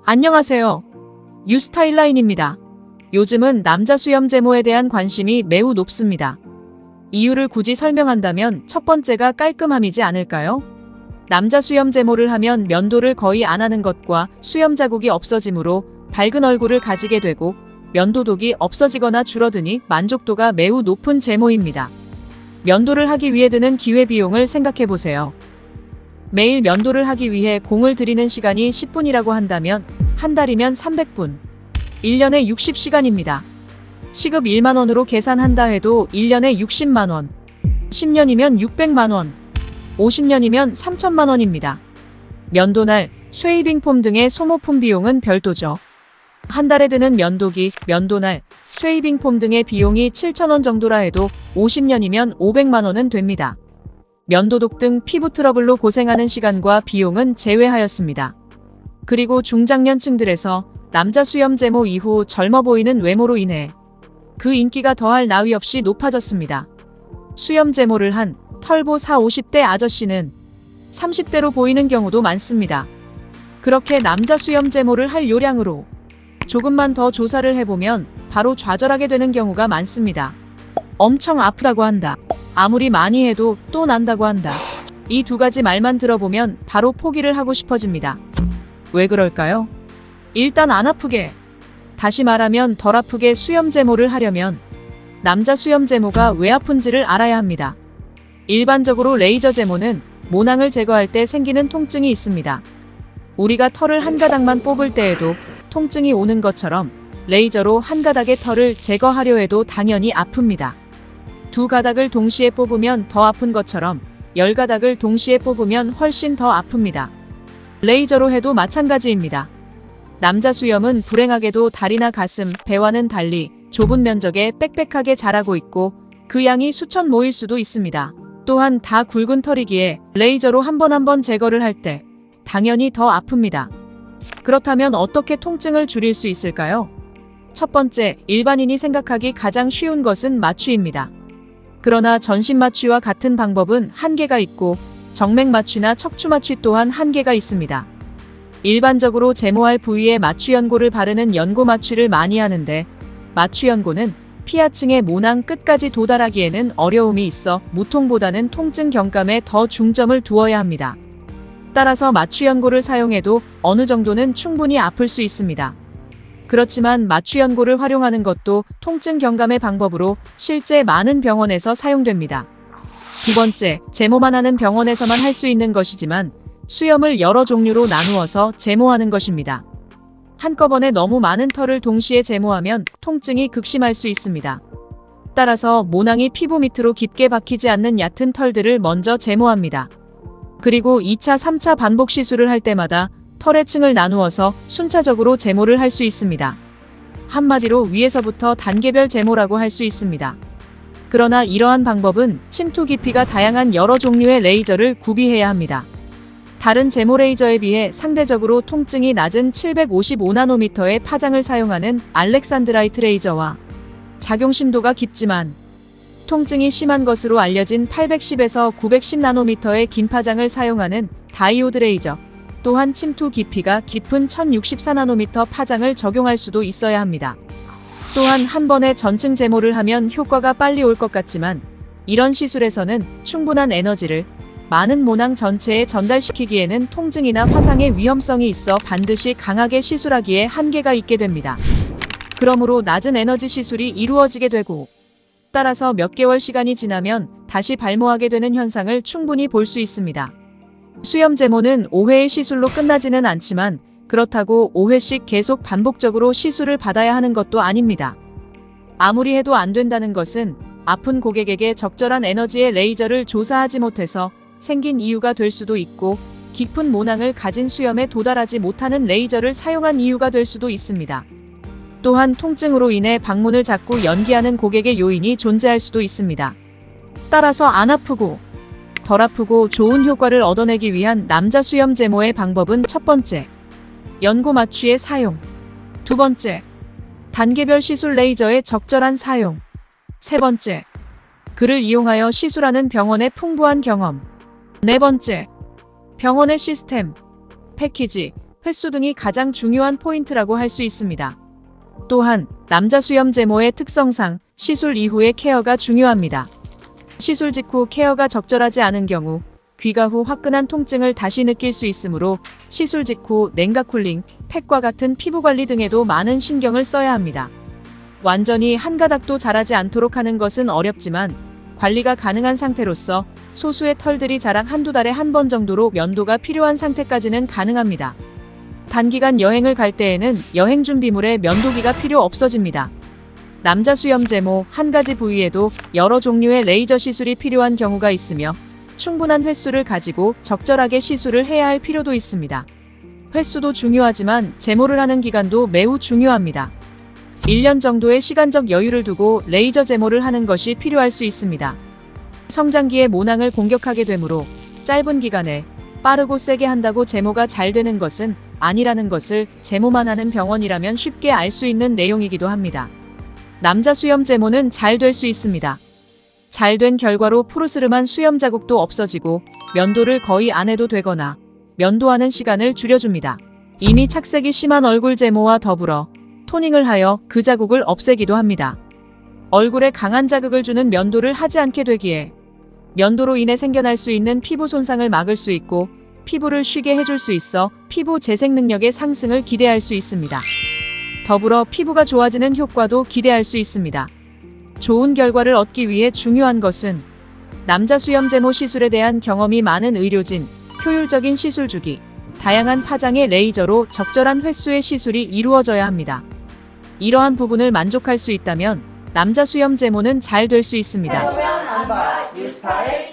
안녕하세요. 유스타일라인입니다. 요즘은 남자 수염 제모에 대한 관심이 매우 높습니다. 이유를 굳이 설명한다면 첫 번째가 깔끔함이지 않을까요? 남자 수염 제모를 하면 면도를 거의 안 하는 것과 수염 자국이 없어지므로 밝은 얼굴을 가지게 되고 면도독이 없어지거나 줄어드니 만족도가 매우 높은 제모입니다. 면도를 하기 위해 드는 기회비용을 생각해보세요. 매일 면도를 하기 위해 공을 들이는 시간이 10분이라고 한다면 한 달이면 300분, 1년에 60시간입니다. 시급 1만원으로 계산한다 해도 1년에 60만원, 10년이면 600만원, 50년이면 3천만원입니다. 면도날, 쉐이빙 폼 등의 소모품 비용은 별도죠. 한 달에 드는 면도기, 면도날, 쉐이빙 폼 등의 비용이 7천원 정도라 해도 50년이면 500만원은 됩니다. 면도독 등 피부 트러블로 고생하는 시간과 비용은 제외하였습니다. 그리고 중장년층들에서 남자 수염 제모 이후 젊어 보이는 외모로 인해 그 인기가 더할 나위 없이 높아졌습니다. 수염 제모를 한 털보 40~50대 아저씨는 30대로 보이는 경우도 많습니다. 그렇게 남자 수염 제모를 할 요량으로 조금만 더 조사를 해보면 바로 좌절하게 되는 경우가 많습니다. 엄청 아프다고 한다. 아무리 많이 해도 또 난다고 한다. 이 두 가지 말만 들어보면 바로 포기를 하고 싶어집니다. 왜 그럴까요? 일단 안 아프게, 다시 말하면 덜 아프게 수염 제모를 하려면 남자 수염 제모가 왜 아픈지를 알아야 합니다. 일반적으로 레이저 제모는 모낭을 제거할 때 생기는 통증이 있습니다. 우리가 털을 한 가닥만 뽑을 때에도 통증이 오는 것처럼 레이저로 한 가닥의 털을 제거하려 해도 당연히 아픕니다. 두 가닥을 동시에 뽑으면 더 아픈 것처럼 10가닥을 동시에 뽑으면 훨씬 더 아픕니다. 레이저로 해도 마찬가지입니다. 남자 수염은 불행하게도 다리나 가슴, 배와는 달리 좁은 면적에 빽빽하게 자라고 있고 그 양이 수천 모일 수도 있습니다. 또한 다 굵은 털이기에 레이저로 한 번 한 번 제거를 할 때 당연히 더 아픕니다. 그렇다면 어떻게 통증을 줄일 수 있을까요? 첫 번째, 일반인이 생각하기 가장 쉬운 것은 마취입니다. 그러나 전신 마취와 같은 방법은 한계가 있고 정맥 마취나 척추 마취 또한 한계가 있습니다. 일반적으로 제모할 부위에 마취 연고를 바르는 연고 마취를 많이 하는데 마취 연고는 피하층의 모낭 끝까지 도달하기에는 어려움이 있어 무통보다는 통증 경감에 더 중점을 두어야 합니다. 따라서 마취 연고를 사용해도 어느 정도는 충분히 아플 수 있습니다. 그렇지만 마취 연고를 활용하는 것도 통증 경감의 방법으로 실제 많은 병원에서 사용됩니다. 두 번째, 제모만 하는 병원에서만 할 수 있는 것이지만 수염을 여러 종류로 나누어서 제모하는 것입니다. 한꺼번에 너무 많은 털을 동시에 제모하면 통증이 극심할 수 있습니다. 따라서 모낭이 피부 밑으로 깊게 박히지 않는 얕은 털들을 먼저 제모합니다. 그리고 2차, 3차 반복 시술을 할 때마다 털의 층을 나누어서 순차적으로 제모를 할 수 있습니다. 한마디로 위에서부터 단계별 제모라고 할 수 있습니다. 그러나 이러한 방법은 침투 깊이가 다양한 여러 종류의 레이저를 구비해야 합니다. 다른 제모 레이저에 비해 상대적으로 통증이 낮은 755나노미터의 파장을 사용하는 알렉산드라이트 레이저와 작용 심도가 깊지만 통증이 심한 것으로 알려진 810에서 910나노미터의 긴 파장을 사용하는 다이오드 레이저, 또한 침투 깊이가 깊은 1064나노미터 파장을 적용할 수도 있어야 합니다. 또한 한 번에 전층 제모를 하면 효과가 빨리 올 것 같지만 이런 시술에서는 충분한 에너지를 많은 모낭 전체에 전달시키기에는 통증이나 화상의 위험성이 있어 반드시 강하게 시술하기에 한계가 있게 됩니다. 그러므로 낮은 에너지 시술이 이루어지게 되고 따라서 몇 개월 시간이 지나면 다시 발모하게 되는 현상을 충분히 볼 수 있습니다. 수염 제모는 5회의 시술로 끝나지는 않지만 그렇다고 5회씩 계속 반복적으로 시술을 받아야 하는 것도 아닙니다. 아무리 해도 안 된다는 것은 아픈 고객에게 적절한 에너지의 레이저를 조사하지 못해서 생긴 이유가 될 수도 있고 깊은 모낭을 가진 수염에 도달하지 못하는 레이저를 사용한 이유가 될 수도 있습니다. 또한 통증으로 인해 방문을 자꾸 연기하는 고객의 요인이 존재할 수도 있습니다. 따라서 안 아프고 덜 아프고 좋은 효과를 얻어내기 위한 남자 수염 제모의 방법은 첫 번째, 연고 마취의 사용. 두 번째, 단계별 시술 레이저의 적절한 사용. 세 번째, 그를 이용하여 시술하는 병원의 풍부한 경험. 네 번째, 병원의 시스템, 패키지, 횟수 등이 가장 중요한 포인트라고 할 수 있습니다. 또한 남자 수염 제모의 특성상 시술 이후의 케어가 중요합니다. 시술 직후 케어가 적절하지 않은 경우 귀가 후 화끈한 통증을 다시 느낄 수 있으므로 시술 직후 냉각 쿨링, 팩과 같은 피부 관리 등에도 많은 신경을 써야 합니다. 완전히 한 가닥도 자라지 않도록 하는 것은 어렵지만 관리가 가능한 상태로서 소수의 털들이 자락 한두 달에 한 번 정도로 면도가 필요한 상태까지는 가능합니다. 단기간 여행을 갈 때에는 여행 준비물에 면도기가 필요 없어집니다. 남자 수염 제모 한 가지 부위에도 여러 종류의 레이저 시술이 필요한 경우가 있으며 충분한 횟수를 가지고 적절하게 시술을 해야 할 필요도 있습니다. 횟수도 중요하지만 제모를 하는 기간도 매우 중요합니다. 1년 정도의 시간적 여유를 두고 레이저 제모를 하는 것이 필요할 수 있습니다. 성장기의 모낭을 공격하게 되므로 짧은 기간에 빠르고 세게 한다고 제모가 잘 되는 것은 아니라는 것을 제모만 하는 병원이라면 쉽게 알 수 있는 내용이기도 합니다. 남자 수염 제모는 잘 될 수 있습니다. 잘 된 결과로 푸르스름한 수염 자국도 없어지고 면도를 거의 안 해도 되거나 면도하는 시간을 줄여줍니다. 이미 착색이 심한 얼굴 제모와 더불어 토닝을 하여 그 자국을 없애기도 합니다. 얼굴에 강한 자극을 주는 면도를 하지 않게 되기에 면도로 인해 생겨날 수 있는 피부 손상을 막을 수 있고 피부를 쉬게 해줄 수 있어 피부 재생 능력의 상승을 기대할 수 있습니다. 더불어 피부가 좋아지는 효과도 기대할 수 있습니다. 좋은 결과를 얻기 위해 중요한 것은 남자 수염 제모 시술에 대한 경험이 많은 의료진, 효율적인 시술 주기, 다양한 파장의 레이저로 적절한 횟수의 시술이 이루어져야 합니다. 이러한 부분을 만족할 수 있다면 남자 수염 제모는 잘 될 수 있습니다. 해보면 안다 뉴스타일